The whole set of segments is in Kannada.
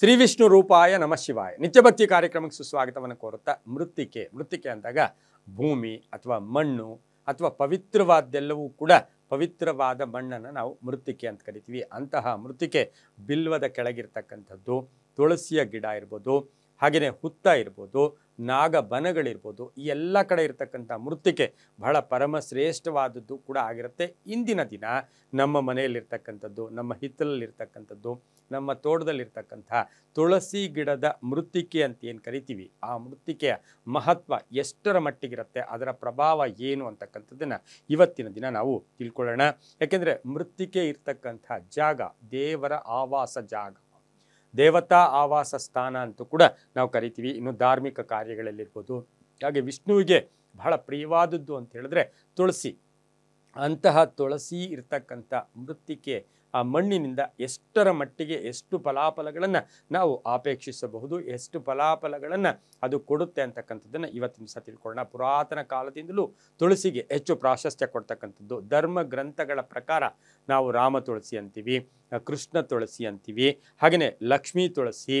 ಶ್ರೀ ವಿಷ್ಣು ರೂಪಾಯ ನಮಃ ಶಿವಾಯ ನಿತ್ಯಭಕ್ತಿ ಕಾರ್ಯಕ್ರಮಕ್ಕೆ ಸುಸ್ವಾಗತವನ್ನು ಕೋರುತ್ತಾ ಮೃತ್ತಿಕೆ ಅಂದಾಗ ಭೂಮಿ ಅಥವಾ ಮಣ್ಣು ಅಥವಾ ಪವಿತ್ರವಾದ್ದೆಲ್ಲವೂ ಕೂಡ ಪವಿತ್ರವಾದ ಮಣ್ಣನ್ನು ನಾವು ಮೃತ್ತಿಕೆ ಅಂತ ಕರಿತೀವಿ. ಅಂತಹ ಮೃತ್ತಿಕೆ ಬಿಲ್ವದ ಕೆಳಗಿರ್ತಕ್ಕಂಥದ್ದು, ತುಳಸಿಯ ಗಿಡ ಇರ್ಬೋದು, ಹಾಗೆಯೇ ಹುತ್ತ ಇರ್ಬೋದು, ನಾಗಬನಗಳಿರ್ಬೋದು, ಈ ಎಲ್ಲ ಕಡೆ ಇರತಕ್ಕಂಥ ಮೃತ್ತಿಕೆ ಬಹಳ ಪರಮ ಶ್ರೇಷ್ಠವಾದದ್ದು ಕೂಡ ಆಗಿರುತ್ತೆ. ಇಂದಿನ ದಿನ ನಮ್ಮ ಮನೆಯಲ್ಲಿರ್ತಕ್ಕಂಥದ್ದು, ನಮ್ಮ ಹಿತ್ತಲಲ್ಲಿರ್ತಕ್ಕಂಥದ್ದು, ನಮ್ಮ ತೋಟದಲ್ಲಿರ್ತಕ್ಕಂಥ ತುಳಸಿ ಗಿಡದ ಮೃತ್ತಿಕೆ ಅಂತ ಏನು ಕರಿತೀವಿ, ಆ ಮೃತ್ತಿಕೆಯ ಮಹತ್ವ ಎಷ್ಟರ ಮಟ್ಟಿಗಿರುತ್ತೆ, ಅದರ ಪ್ರಭಾವ ಏನು ಅಂತಕ್ಕಂಥದ್ದನ್ನು ಇವತ್ತಿನ ದಿನ ನಾವು ತಿಳ್ಕೊಳ್ಳೋಣ. ಯಾಕೆಂದರೆ ಮೃತ್ತಿಕೆ ಇರ್ತಕ್ಕಂಥ ಜಾಗ ದೇವರ ಆವಾಸ ಜಾಗ, ದೇವತಾ ಆವಾಸ ಸ್ಥಾನ ಅಂತೂ ಕೂಡ ನಾವು ಕರಿತೀವಿ. ಇನ್ನು ಧಾರ್ಮಿಕ ಕಾರ್ಯಗಳಲ್ಲಿರ್ಬೋದು, ಹಾಗೆ ವಿಷ್ಣುವಿಗೆ ಬಹಳ ಪ್ರಿಯವಾದದ್ದು ಅಂತ ಹೇಳಿದ್ರೆ ತುಳಸಿ. ಅಂತಹ ತುಳಸಿ ಇರ್ತಕ್ಕಂಥ ಮೃತ್ತಿಕೆ ಆ ಮಣ್ಣಿನಿಂದ ಎಷ್ಟರ ಮಟ್ಟಿಗೆ ಎಷ್ಟು ಫಲಾಫಲಗಳನ್ನು ನಾವು ಅಪೇಕ್ಷಿಸಬಹುದು, ಎಷ್ಟು ಫಲಾಫಲಗಳನ್ನು ಅದು ಕೊಡುತ್ತೆ ಅಂತಕ್ಕಂಥದ್ದನ್ನು ಇವತ್ತಿನ ದಿವಸ ತಿಳ್ಕೊಳ್ಳೋಣ. ಪುರಾತನ ಕಾಲದಿಂದಲೂ ತುಳಸಿಗೆ ಹೆಚ್ಚು ಪ್ರಾಶಸ್ತ್ಯ ಕೊಡ್ತಕ್ಕಂಥದ್ದು. ಧರ್ಮ ಗ್ರಂಥಗಳ ಪ್ರಕಾರ ನಾವು ರಾಮ ತುಳಸಿ ಅಂತೀವಿ, ಕೃಷ್ಣ ತುಳಸಿ ಅಂತೀವಿ, ಹಾಗೆಯೇ ಲಕ್ಷ್ಮೀ ತುಳಸಿ,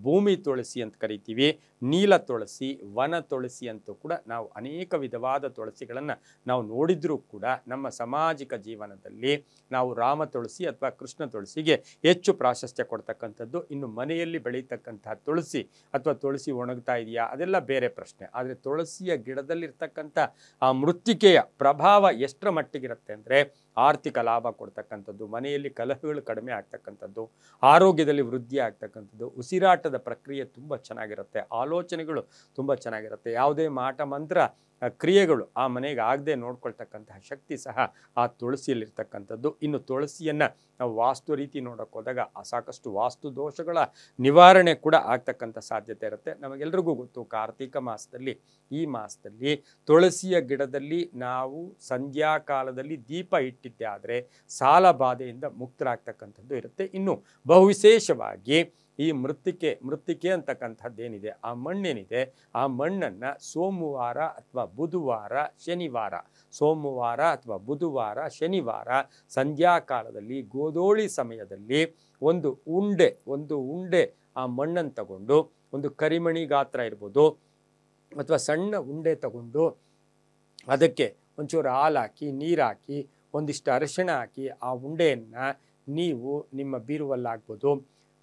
ಭೂಮಿ ತುಳಸಿ ಅಂತ ಕರಿತೀವಿ, ನೀಲ ತುಳಸಿ, ವನ ತುಳಸಿ ಅಂತೂ ಕೂಡ ನಾವು ಅನೇಕ ವಿಧವಾದ ತುಳಸಿಗಳನ್ನು ನಾವು ನೋಡಿದ್ರೂ ಕೂಡ ನಮ್ಮ ಸಾಮಾಜಿಕ ಜೀವನದಲ್ಲಿ ನಾವು ರಾಮ ತುಳಸಿ ಅಥವಾ ಕೃಷ್ಣ ತುಳಸಿಗೆ ಹೆಚ್ಚು ಪ್ರಾಶಸ್ತ್ಯ ಕೊಡ್ತಕ್ಕಂಥದ್ದು. ಇನ್ನು ಮನೆಯಲ್ಲಿ ಬೆಳೀತಕ್ಕಂತಹ ತುಳಸಿ ಅಥವಾ ತುಳಸಿ ಒಣಗ್ತಾ ಇದೆಯಾ ಅದೆಲ್ಲ ಬೇರೆ ಪ್ರಶ್ನೆ. ಆದರೆ ತುಳಸಿಯ ಗಿಡದಲ್ಲಿರ್ತಕ್ಕಂಥ ಆ ಮೃತ್ತಿಕೆಯ ಪ್ರಭಾವ ಎಷ್ಟರ ಮಟ್ಟಿಗಿರುತ್ತೆ ಅಂದರೆ ಆರ್ಥಿಕ ಲಾಭ ಕೊಡ್ತಕ್ಕಂಥದ್ದು, ಮನೆಯಲ್ಲಿ ಕಲಹಗಳು ಕಡಿಮೆ ಆಗ್ತಕ್ಕಂಥದ್ದು, ಆರೋಗ್ಯದಲ್ಲಿ ವೃದ್ಧಿ ಆಗ್ತಕ್ಕಂಥದ್ದು, ಉಸಿರಾಟದ ಪ್ರಕ್ರಿಯೆ ತುಂಬ ಚೆನ್ನಾಗಿರುತ್ತೆ, ಆಲೋಚನೆಗಳು ತುಂಬ ಚೆನ್ನಾಗಿರುತ್ತೆ, ಯಾವುದೇ ಮಾಟ ಮಂತ್ರ ಕ್ರಿಯೆಗಳು ಆ ಮನೆಗೆ ಆಗದೆ ನೋಡ್ಕೊಳ್ತಕ್ಕಂತಹ ಶಕ್ತಿ ಸಹ ಆ ತುಳಸಿಯಲ್ಲಿರ್ತಕ್ಕಂಥದ್ದು. ಇನ್ನು ತುಳಸಿಯನ್ನು ನಾವು ವಾಸ್ತು ರೀತಿ ನೋಡೋಕೆ ಹೋದಾಗ ಸಾಕಷ್ಟು ವಾಸ್ತು ದೋಷಗಳ ನಿವಾರಣೆ ಕೂಡ ಆಗ್ತಕ್ಕಂಥ ಸಾಧ್ಯತೆ ಇರುತ್ತೆ. ನಮಗೆಲ್ರಿಗೂ ಗೊತ್ತು, ಕಾರ್ತಿಕ ಮಾಸದಲ್ಲಿ ಈ ಮಾಸದಲ್ಲಿ ತುಳಸಿಯ ಗಿಡದಲ್ಲಿ ನಾವು ಸಂಧ್ಯಾ ಕಾಲದಲ್ಲಿ ದೀಪ ಇಟ್ಟಿದ್ದೆ ಆದರೆ ಸಾಲ ಬಾಧೆಯಿಂದ ಮುಕ್ತರಾಗ್ತಕ್ಕಂಥದ್ದು ಇರುತ್ತೆ. ಇನ್ನು ಬಹುವಿಶೇಷವಾಗಿ ಈ ಮೃತ್ತಿಕೆ ಅಂತಕ್ಕಂಥದ್ದೇನಿದೆ, ಆ ಮಣ್ಣೇನಿದೆ, ಆ ಮಣ್ಣನ್ನು ಸೋಮವಾರ ಅಥವಾ ಬುಧವಾರ ಶನಿವಾರ ಸಂಧ್ಯಾಕಾಲದಲ್ಲಿ ಗೋಧೂಳಿ ಸಮಯದಲ್ಲಿ ಒಂದು ಉಂಡೆ ಆ ಮಣ್ಣನ್ನು ತಗೊಂಡು, ಒಂದು ಕರಿಮಣಿ ಗಾತ್ರ ಇರ್ಬೋದು ಅಥವಾ ಸಣ್ಣ ಉಂಡೆ ತಗೊಂಡು ಅದಕ್ಕೆ ಒಂಚೂರು ಹಾಲು ಹಾಕಿ, ನೀರು ಹಾಕಿ, ಒಂದಿಷ್ಟು ಅರಿಶಿಣ ಹಾಕಿ ಆ ಉಂಡೆಯನ್ನು ನೀವು ನಿಮ್ಮ ಬೀರುವಲ್ಲಾಗ್ಬೋದು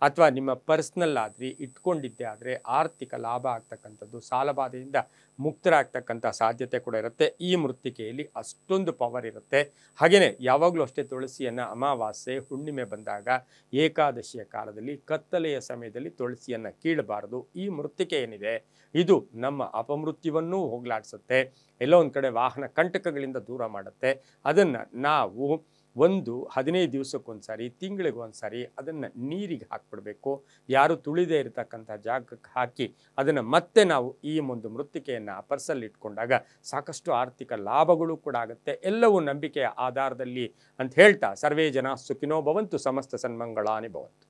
ಅಥವಾ ನಿಮ್ಮ ಪರ್ಸ್ನಲ್ ಆದ್ರಿ ಇಟ್ಕೊಂಡಿದ್ದೆ ಆದರೆ ಆರ್ಥಿಕ ಲಾಭ ಆಗ್ತಕ್ಕಂಥದ್ದು, ಸಾಲಬಾಧೆಯಿಂದ ಮುಕ್ತರಾಗ್ತಕ್ಕಂಥ ಸಾಧ್ಯತೆ ಕೂಡ ಇರುತ್ತೆ. ಈ ಮೃತ್ತಿಕೆಯಲ್ಲಿ ಅಷ್ಟೊಂದು ಪವರ್ ಇರುತ್ತೆ. ಹಾಗೆಯೇ ಯಾವಾಗಲೂ ಅಷ್ಟೇ ತುಳಸಿಯನ್ನು ಅಮಾವಾಸ್ಯೆ ಹುಣ್ಣಿಮೆ ಬಂದಾಗ ಏಕಾದಶಿಯ ಕಾಲದಲ್ಲಿ ಕತ್ತಲೆಯ ಸಮಯದಲ್ಲಿ ತುಳಸಿಯನ್ನು ಕೀಳಬಾರದು. ಈ ಮೃತ್ತಿಕೆ ಏನಿದೆ ಇದು ನಮ್ಮ ಅಪಮೃತ್ಯುವನ್ನೂ ಹೋಗಲಾಡಿಸುತ್ತೆ, ಎಲ್ಲೋ ಒಂದು ಕಡೆ ವಾಹನ ಕಂಟಕಗಳಿಂದ ದೂರ ಮಾಡುತ್ತೆ. ಅದನ್ನು ನಾವು 15 ದಿವಸಕ್ಕೊಂದ್ಸಾರಿ, ತಿಂಗಳಿಗೆ ಒಂದ್ಸಾರಿ ಅದನ್ನು ನೀರಿಗೆ ಹಾಕ್ಬಿಡ್ಬೇಕು. ಯಾರು ತುಳಿದೇ ಇರತಕ್ಕಂಥ ಜಾಗಕ್ಕೆ ಹಾಕಿ ಅದನ್ನು ಮತ್ತೆ ನಾವು ಈ ಒಂದು ಮೃತ್ತಿಕೆಯನ್ನು ಪರ್ಸಲ್ಲಿ ಇಟ್ಕೊಂಡಾಗ ಸಾಕಷ್ಟು ಆರ್ಥಿಕ ಲಾಭಗಳು ಕೂಡ ಆಗುತ್ತೆ. ಎಲ್ಲವೂ ನಂಬಿಕೆಯ ಆಧಾರದಲ್ಲಿ ಅಂತ ಹೇಳ್ತಾ ಸರ್ವೇ ಜನ ಸುಖಿನೋ ಭವಂತು, ಸಮಸ್ತ ಸನ್ಮಂಗಳಾನಿ ಭವಂತು.